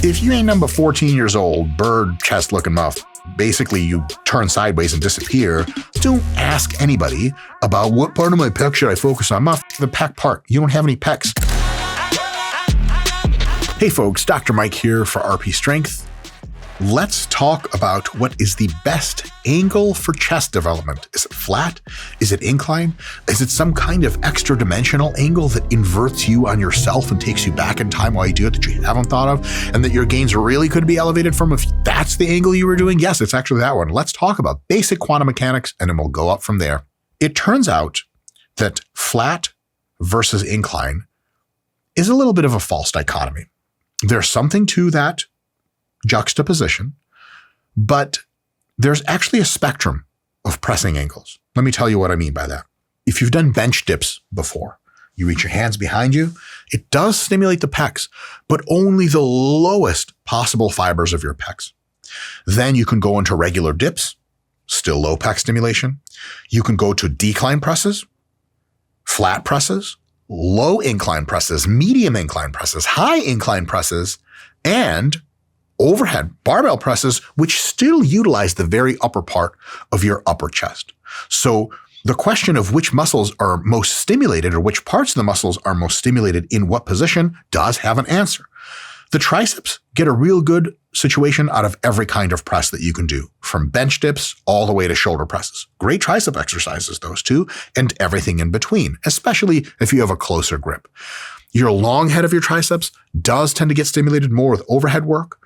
If you ain't number 14 years old, bird chest looking muff, basically you turn sideways and disappear, don't ask anybody about what part of my pec should I focus on. Muff, the pec part. You don't have any pecs. Hey folks, Dr. Mike here for RP Strength. Let's talk about what is the best angle for chest development. Is it flat? Is it incline? Is it some kind of extra dimensional angle that inverts you on yourself and takes you back in time while you do it that you haven't thought of, and that your gains really could be elevated from if that's the angle you were doing? Yes, it's actually that one. Let's talk about basic quantum mechanics and then we'll go up from there. It turns out that flat versus incline is a little bit of a false dichotomy. There's something to that juxtaposition, but there's actually a spectrum of pressing angles. Let me tell you what I mean by that. If you've done bench dips before, you reach your hands behind you, it does stimulate the pecs, but only the lowest possible fibers of your pecs. Then you can go into regular dips, still low pec stimulation. You can go to decline presses, flat presses, low incline presses, medium incline presses, high incline presses, and overhead barbell presses, which still utilize the very upper part of your upper chest. So the question of which muscles are most stimulated or which parts of the muscles are most stimulated in what position does have an answer. The triceps get a real good situation out of every kind of press that you can do, from bench dips all the way to shoulder presses. Great tricep exercises, those two, and everything in between, especially if you have a closer grip. Your long head of your triceps does tend to get stimulated more with overhead work,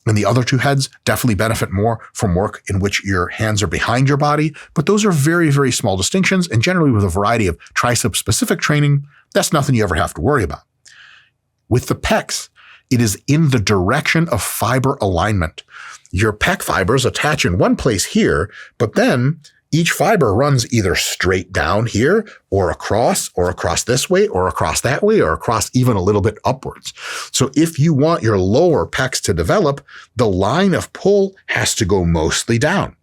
and the other two heads definitely benefit more from work in which your hands are behind your body, but those are very, very small distinctions, and generally with a variety of tricep-specific training, that's nothing you ever have to worry about. With the pecs, it is in the direction of fiber alignment. Your pec fibers attach in one place here, but then each fiber runs either straight down here or across this way or across that way or across even a little bit upwards. So if you want your lower pecs to develop, the line of pull has to go mostly down.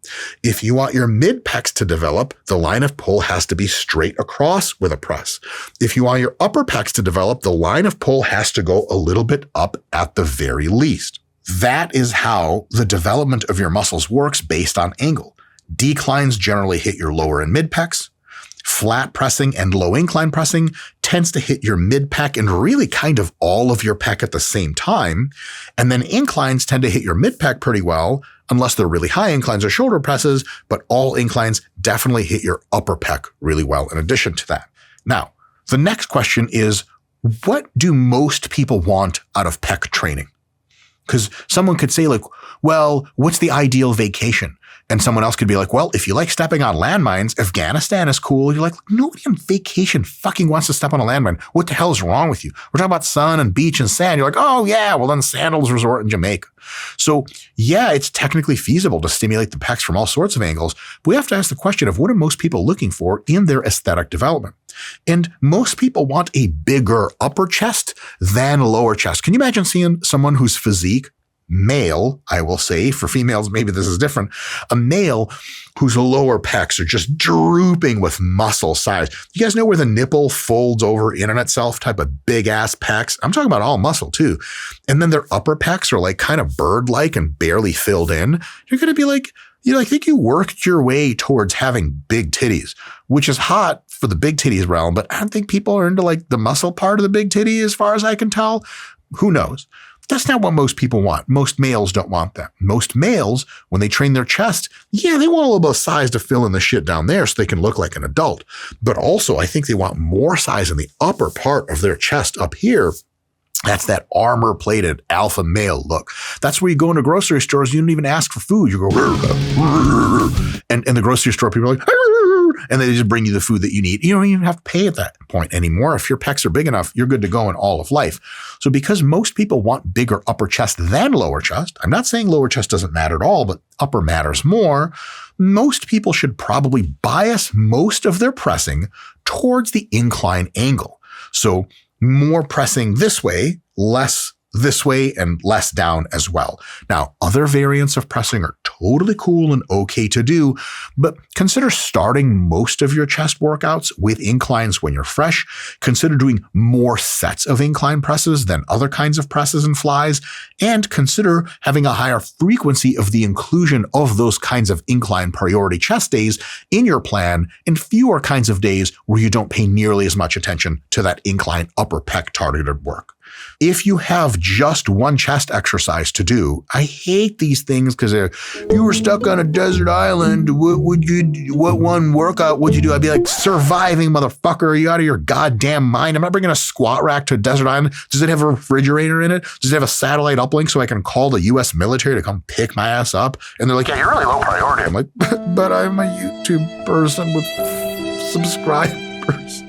If you want your mid pecs to develop, the line of pull has to be straight across with a press. If you want your upper pecs to develop, the line of pull has to go a little bit up at the very least. That is how the development of your muscles works based on angle. Declines generally hit your lower and mid pecs. Flat pressing and low incline pressing tends to hit your mid pec and really kind of all of your pec at the same time. And then inclines tend to hit your mid pec pretty well, unless they're really high inclines or shoulder presses, but all inclines definitely hit your upper pec really well in addition to that. Now, the next question is, what do most people want out of pec training? Because someone could say like, well, what's the ideal vacation? And someone else could be like, well, if you like stepping on landmines, Afghanistan is cool. You're like, nobody on vacation fucking wants to step on a landmine. What the hell is wrong with you? We're talking about sun and beach and sand. You're like, oh yeah, well then Sandals Resort in Jamaica. So yeah, it's technically feasible to stimulate the pecs from all sorts of angles, but we have to ask the question of what are most people looking for in their aesthetic development? And most people want a bigger upper chest than lower chest. Can you imagine seeing someone whose physique, male, I will say, for females, maybe this is different, a male whose lower pecs are just drooping with muscle size. You guys know where the nipple folds over in on itself, type of big ass pecs? I'm talking about all muscle too. And then their upper pecs are like kind of bird-like and barely filled in. You're going to be like, I think you worked your way towards having big titties, which is hot for the big titties realm, but I don't think people are into like the muscle part of the big titty as far as I can tell. Who knows? That's not what most people want. Most males don't want that. Most males, when they train their chest, yeah, they want a little bit of size to fill in the shit down there so they can look like an adult. But also, I think they want more size in the upper part of their chest up here. That's that armor-plated alpha male look. That's where you go into grocery stores, you don't even ask for food. You go, and in the grocery store, people are like, and they just bring you the food that you need. You don't even have to pay at that point anymore. If your pecs are big enough, you're good to go in all of life. So because most people want bigger upper chest than lower chest, I'm not saying lower chest doesn't matter at all, but upper matters more. Most people should probably bias most of their pressing towards the incline angle. So more pressing this way, less this way and less down as well. Now, other variants of pressing are totally cool and okay to do, but consider starting most of your chest workouts with inclines when you're fresh. Consider doing more sets of incline presses than other kinds of presses and flies, and consider having a higher frequency of the inclusion of those kinds of incline priority chest days in your plan and fewer kinds of days where you don't pay nearly as much attention to that incline upper pec targeted work. If you have just one chest exercise to do, I hate these things because you were stuck on a desert island. What one workout would you do? I'd be like, surviving, motherfucker. Are you out of your goddamn mind? I'm not bringing a squat rack to a desert island. Does it have a refrigerator in it? Does it have a satellite uplink so I can call the U.S. military to come pick my ass up? And they're like, yeah, you're really low priority. I'm like, but I'm a YouTube person with subscribers.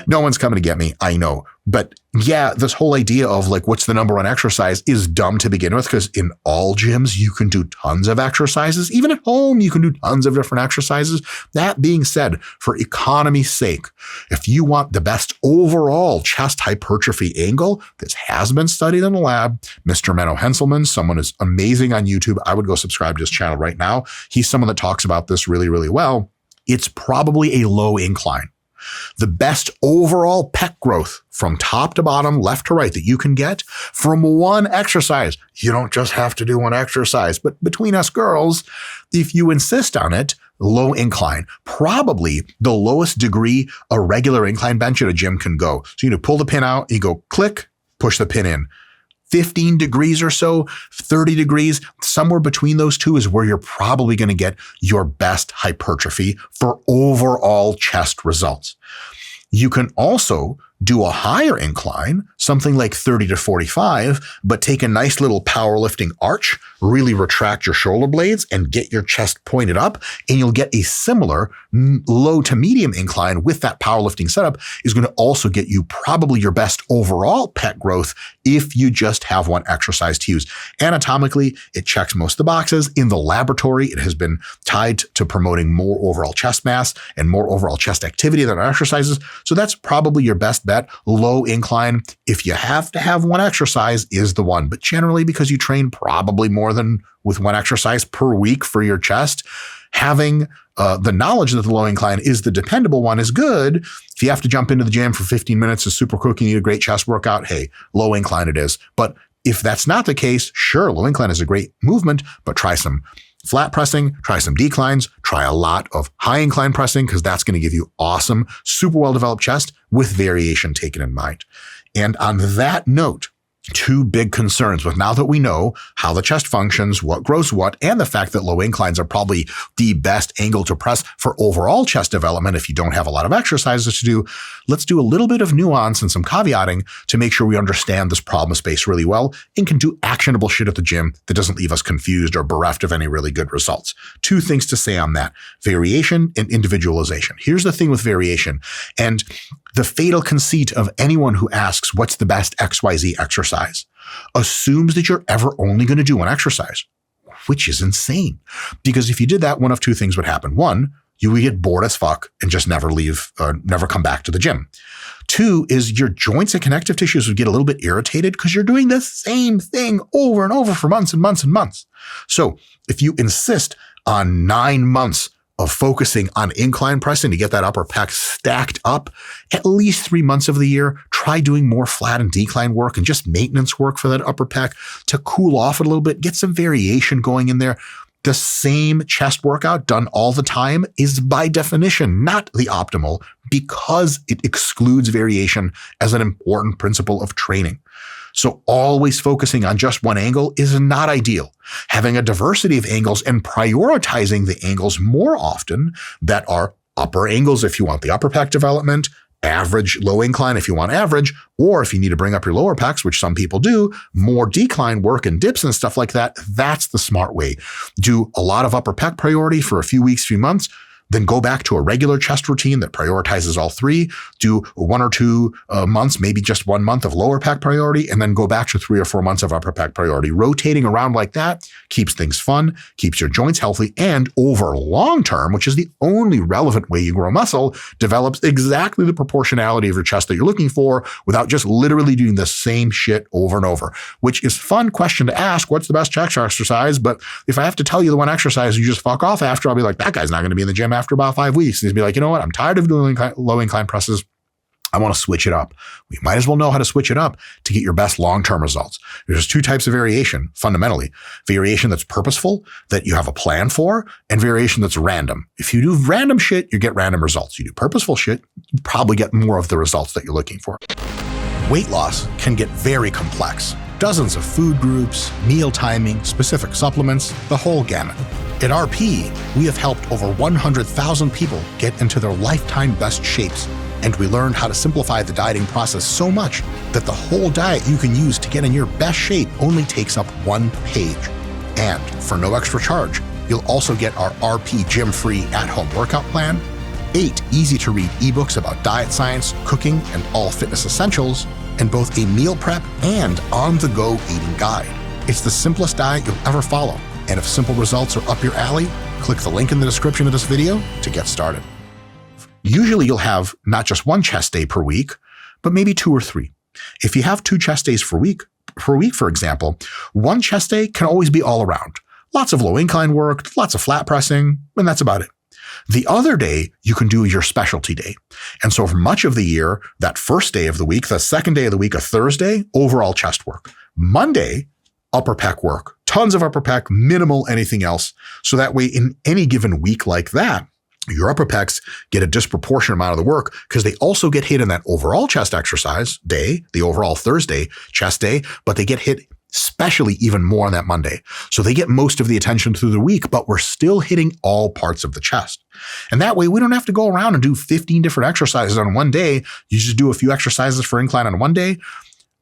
No one's coming to get me, I know. But yeah, this whole idea of like, what's the number one exercise is dumb to begin with, because in all gyms, you can do tons of exercises. Even at home, you can do tons of different exercises. That being said, for economy's sake, if you want the best overall chest hypertrophy angle, this has been studied in the lab. Mr. Menno Henselman, someone is amazing on YouTube. I would go subscribe to his channel right now. He's someone that talks about this really, really well. It's probably a low incline. The best overall pec growth from top to bottom, left to right, that you can get from one exercise. You don't just have to do one exercise, but between us girls, if you insist on it, low incline, probably the lowest degree a regular incline bench at a gym can go. So you pull the pin out, you go click, push the pin in. 15 degrees or so, 30 degrees, somewhere between those two is where you're probably going to get your best hypertrophy for overall chest results. You can also do a higher incline, something like 30 to 45, but take a nice little powerlifting arch, really retract your shoulder blades and get your chest pointed up, and you'll get a similar low to medium incline with that powerlifting setup is going to also get you probably your best overall pec growth if you just have one exercise to use. Anatomically, it checks most of the boxes. In the laboratory, it has been tied to promoting more overall chest mass and more overall chest activity than our exercises. So that's probably your best bet. Low incline, if you have to have one exercise, is the one. But generally, because you train probably more than with one exercise per week for your chest, having the knowledge that the low incline is the dependable one is good. If you have to jump into the gym for 15 minutes, is super quick, and you need a great chest workout, hey, low incline it is. But if that's not the case, sure, low incline is a great movement, but try some flat pressing, try some declines, try a lot of high incline pressing, because that's going to give you awesome, super well-developed chest with variation taken in mind. And on that note, two big concerns with now that we know how the chest functions, what grows what, and the fact that low inclines are probably the best angle to press for overall chest development if you don't have a lot of exercises to do, let's do a little bit of nuance and some caveating to make sure we understand this problem space really well and can do actionable shit at the gym that doesn't leave us confused or bereft of any really good results. Two things to say on that: variation and individualization. Here's the thing with variation, and the fatal conceit of anyone who asks what's the best XYZ exercise assumes that you're ever only going to do one exercise, which is insane. Because if you did that, one of two things would happen. One, you would get bored as fuck and just never leave, never come back to the gym. Two is your joints and connective tissues would get a little bit irritated because you're doing the same thing over and over for months and months and months. So if you insist on 9 months of focusing on incline pressing to get that upper pec stacked up, at least 3 months of the year, try doing more flat and decline work and just maintenance work for that upper pec to cool off it a little bit, get some variation going in there. The same chest workout done all the time is by definition not the optimal, because it excludes variation as an important principle of training. So always focusing on just one angle is not ideal. Having a diversity of angles and prioritizing the angles more often that are upper angles if you want the upper pec development, average low incline if you want average, or if you need to bring up your lower pecs, which some people do, more decline work and dips and stuff like that, that's the smart way. Do a lot of upper pec priority for a few weeks, few months, then go back to a regular chest routine that prioritizes all three, do 1 or 2 months, maybe just 1 month of lower pec priority, and then go back to 3 or 4 months of upper pec priority. Rotating around like that keeps things fun, keeps your joints healthy, and over long term, which is the only relevant way you grow muscle, develops exactly the proportionality of your chest that you're looking for without just literally doing the same shit over and over, which is a fun question to ask. What's the best chest exercise? But if I have to tell you the one exercise you just fuck off after, I'll be like, that guy's not going to be in the gym after about 5 weeks. And he'll be like, you know what? I'm tired of doing low incline presses. I want to switch it up. We might as well know how to switch it up to get your best long-term results. There's 2 types of variation, fundamentally. Variation that's purposeful, that you have a plan for, and variation that's random. If you do random shit, you get random results. You do purposeful shit, you probably get more of the results that you're looking for. Weight loss can get very complex. Dozens of food groups, meal timing, specific supplements, the whole gamut. At RP, we have helped over 100,000 people get into their lifetime best shapes, and we learned how to simplify the dieting process so much that the whole diet you can use to get in your best shape only takes up 1 page. And for no extra charge, you'll also get our RP Gym-Free at-home workout plan, 8 easy-to-read ebooks about diet science, cooking, and all fitness essentials, and both a meal prep and on-the-go eating guide. It's the simplest diet you'll ever follow, and if simple results are up your alley, click the link in the description of this video to get started. Usually you'll have not just 1 chest day per week, but maybe 2 or 3. If you have 2 chest days per week, for example, 1 chest day can always be all around. Lots of low incline work, lots of flat pressing, and that's about it. The other day, you can do your specialty day. And so for much of the year, that first day of the week, the second day of the week, a Thursday, overall chest work. Monday, upper pec work. Tons of upper pec, minimal anything else. So that way, in any given week like that, your upper pecs get a disproportionate amount of the work because they also get hit in that overall chest exercise day, the overall Thursday chest day, but they get hit especially even more on that Monday. So they get most of the attention through the week, but we're still hitting all parts of the chest. And that way we don't have to go around and do 15 different exercises on one day. You just do a few exercises for incline on one day,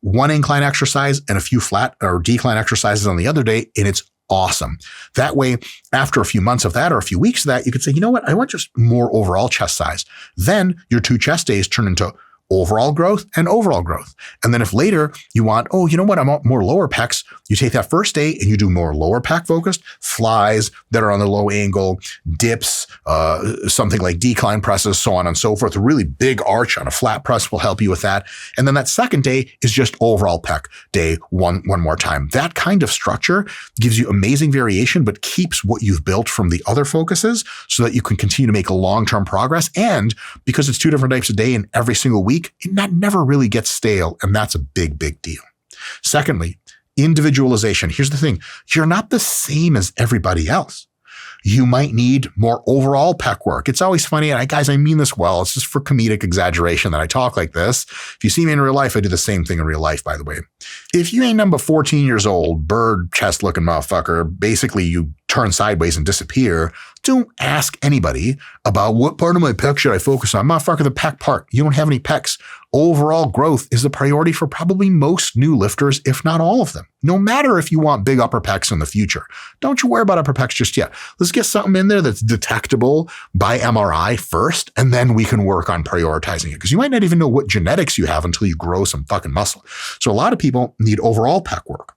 1 incline exercise and a few flat or decline exercises on the other day, and it's awesome. That way, after a few months of that or a few weeks of that, you could say, you know what, I want just more overall chest size. Then your 2 chest days turn into overall growth and overall growth. And then if later you want, oh, you know what, I want more lower pecs, you take that first day and you do more lower pec focused, flies that are on the low angle, dips, something like decline presses, so on and so forth. A really big arch on a flat press will help you with that. And then that second day is just overall pec day one more time. That kind of structure gives you amazing variation, but keeps what you've built from the other focuses so that you can continue to make a long-term progress. And because it's 2 different types a day in every single week, that never really gets stale, and that's a big, big deal. Secondly, individualization. Here's the thing. You're not the same as everybody else. You might need more overall pec work. It's always funny, and guys, I mean this well. It's just for comedic exaggeration that I talk like this. If you see me in real life, I do the same thing in real life, by the way. If you ain't number 14 years old, bird chest looking motherfucker, basically you turn sideways and disappear, don't ask anybody about what part of my pec should I focus on. Motherfucker, the pec part. You don't have any pecs. Overall growth is the priority for probably most new lifters, if not all of them. No matter if you want big upper pecs in the future. Don't you worry about upper pecs just yet. Let's get something in there that's detectable by MRI first, and then we can work on prioritizing it. Because you might not even know what genetics you have until you grow some fucking muscle. So a lot of people need overall pec work.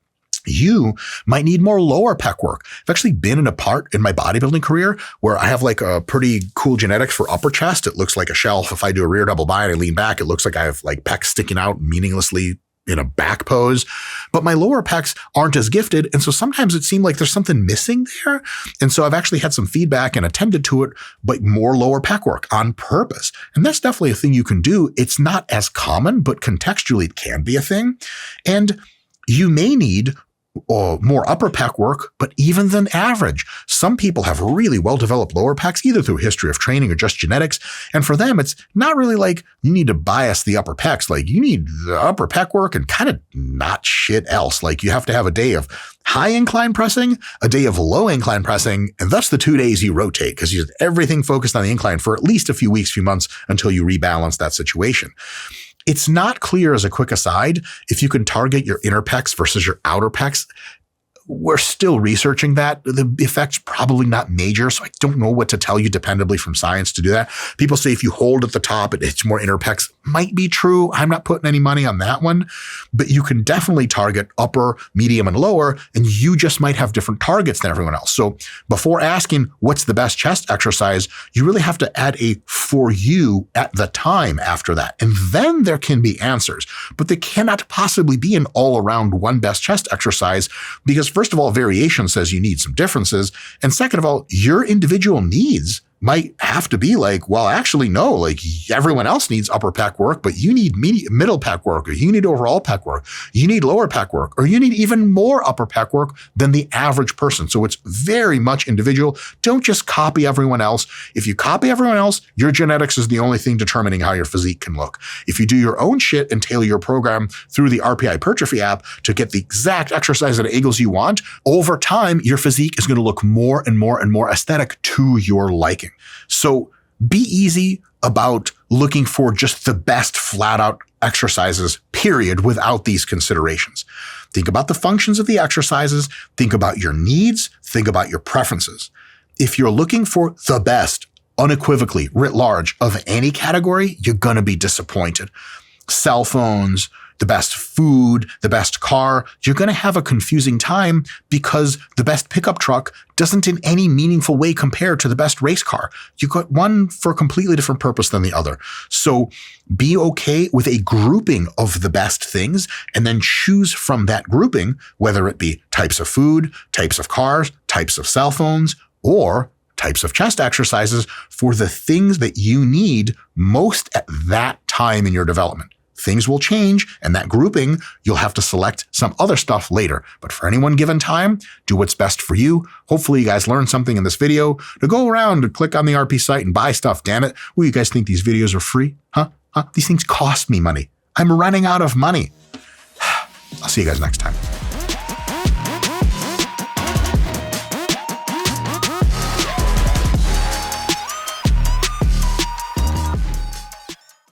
You might need more lower pec work. I've actually been in a part in my bodybuilding career where I have like a pretty cool genetics for upper chest. It looks like a shelf. If I do a rear double bi and I lean back, it looks like I have like pecs sticking out meaninglessly in a back pose, but my lower pecs aren't as gifted. And so sometimes it seemed like there's something missing there. And so I've actually had some feedback and attended to it, but more lower pec work on purpose. And that's definitely a thing you can do. It's not as common, but contextually it can be a thing. And you may need more upper pec work, but even than average. Some people have really well-developed lower pecs, either through history of training or just genetics. And for them, it's not really like you need to bias the upper pecs. Like you need the upper pec work and kind of not shit else. Like you have to have a day of high incline pressing, a day of low incline pressing, and that's the 2 days you rotate because you have everything focused on the incline for at least a few weeks, few months until you rebalance that situation. It's not clear, as a quick aside, if you can target your inner pecs versus your outer pecs we're still researching that. The effect's probably not major, so I don't know what to tell you dependably from science to do that. People say if you hold at the top, it hits more inner pecs. Might be true. I'm not putting any money on that one, but you can definitely target upper, medium, and lower, and you just might have different targets than everyone else. So before asking what's the best chest exercise, you really have to add a for you at the time after that. And then there can be answers, but there cannot possibly be an all-around one best chest exercise because first of all, variation says you need some differences. And second of all, your individual needs might have to be like, well, actually, no, like everyone else needs upper pec work, but you need middle pec work, or you need overall pec work, you need lower pec work, or you need even more upper pec work than the average person. So it's very much individual. Don't just copy everyone else. If you copy everyone else, your genetics is the only thing determining how your physique can look. If you do your own shit and tailor your program through the RP Hypertrophy app to get the exact exercise and angles you want, over time, your physique is going to look more and more and more aesthetic to your liking. So be easy about looking for just the best flat out exercises, period, without these considerations. Think about the functions of the exercises, think about your needs, think about your preferences. If you're looking for the best, unequivocally, writ large, of any category, you're going to be disappointed. Cell phones, the best food, the best car, you're going to have a confusing time because the best pickup truck doesn't in any meaningful way compare to the best race car. You got one for a completely different purpose than the other. So be okay with a grouping of the best things and then choose from that grouping, whether it be types of food, types of cars, types of cell phones, or types of chest exercises for the things that you need most at that time in your development. Things will change, and that grouping, you'll have to select some other stuff later. But for any one given time, do what's best for you. Hopefully you guys learned something in this video. To go around and click on the RP site and buy stuff, damn it. Well, you guys think these videos are free? Huh? These things cost me money. I'm running out of money. I'll see you guys next time.